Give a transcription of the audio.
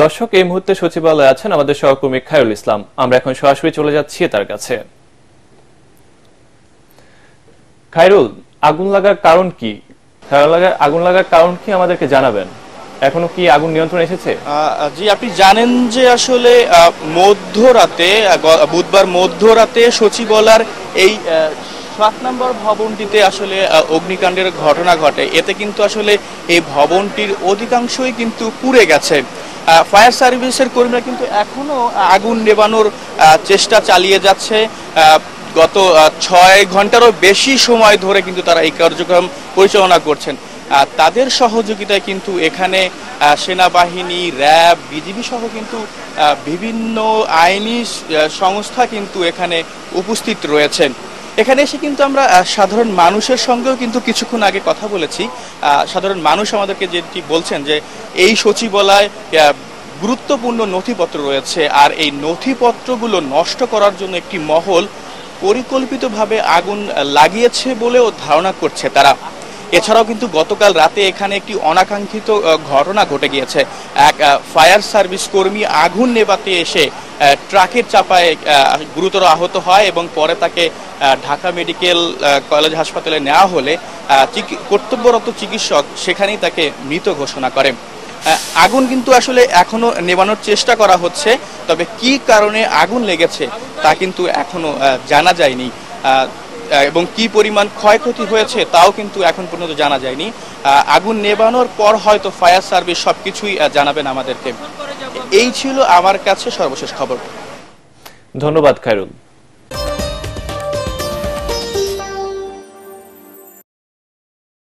দর্শক, এই মুহূর্তে সচিবালয়ে আছেন আমাদের সহকর্মী খায়রুল ইসলাম। আমরা এখন সরাসরি চলে যাচ্ছি তার কাছে। খায়রুল, আগুন লাগার কারণ কি? আগুন লাগার কারণ কি আমাদেরকে জানাবেন? এখনো কি আগুন নিয়ন্ত্রণে এসেছে? জি, আপনি জানেন যে আসলে মধ্যরাতে বুধবার মধ্যরাতে সচিবালয়ের এই 7 নম্বর ভবনটিতে আসলে অগ্নিকাণ্ডের ঘটনা ঘটে। এতে কিন্তু আসলে এই ভবনটির অধিকাংশই কিন্তু পুড়ে গেছে। ফায়ার সার্ভিসের কর্মীরা কিন্তু এখনো আগুন নেভানোর চেষ্টা চালিয়ে যাচ্ছে। গত 6 ঘন্টারও বেশি সময় ধরে কিন্তু তারা এই কার্যক্রম পরিচালনা করছেন। তাদের সহযোগিতায় কিন্তু এখানে সেনাবাহিনী, র্যাব, বিজিবি সহ কিন্তু বিভিন্ন আইনি সংস্থা কিন্তু এখানে উপস্থিত রয়েছেন। এখানে এসে কিন্তু আমরা সাধারণ মানুষের সঙ্গেও কিন্তু কিছুক্ষণ আগে কথা বলেছি। সাধারণ মানুষ আমাদেরকে যেটি বলছেন যে এই সচিবালয় গুরুত্বপূর্ণ নথিপত্র রয়েছে, আর এই নথিপত্রগুলো নষ্ট করার জন্য একটি মহল পরিকল্পিতভাবে আগুন লাগিয়েছে বলেও ধারণা করছে তারা। এছাড়াও কিন্তু গতকাল রাতে এখানে একটি অনাকাঙ্ক্ষিত ঘটনা ঘটে গিয়েছে। এক ফায়ার সার্ভিস কর্মী আগুন নেভাতে এসে ট্রাকের চাপায় গুরুতর আহত হয় এবং পরে তাকে ঢাকা মেডিকেল কলেজ হাসপাতালে নেওয়া হলে কর্তব্যরত চিকিৎসক সেখানেই তাকে মৃত ঘোষণা করে। আগুন কিন্তু আসলে এখনো নেভানোর চেষ্টা করা হচ্ছে, তবে কি কারণে আগুন লেগেছে তা কিন্তু এখনো জানা যায়নি, এবং কি পরিমাণ ক্ষয়ক্ষতি হয়েছে তাও কিন্তু এখন পর্যন্ত জানা যায়নি। আগুন নেভানোর পর হয়তো ফায়ার সার্ভিস সবকিছুই জানাবেন আমাদেরকে। এই ছিল আমার কাছে সর্বশেষ খবর। ধন্যবাদ খায়রুল।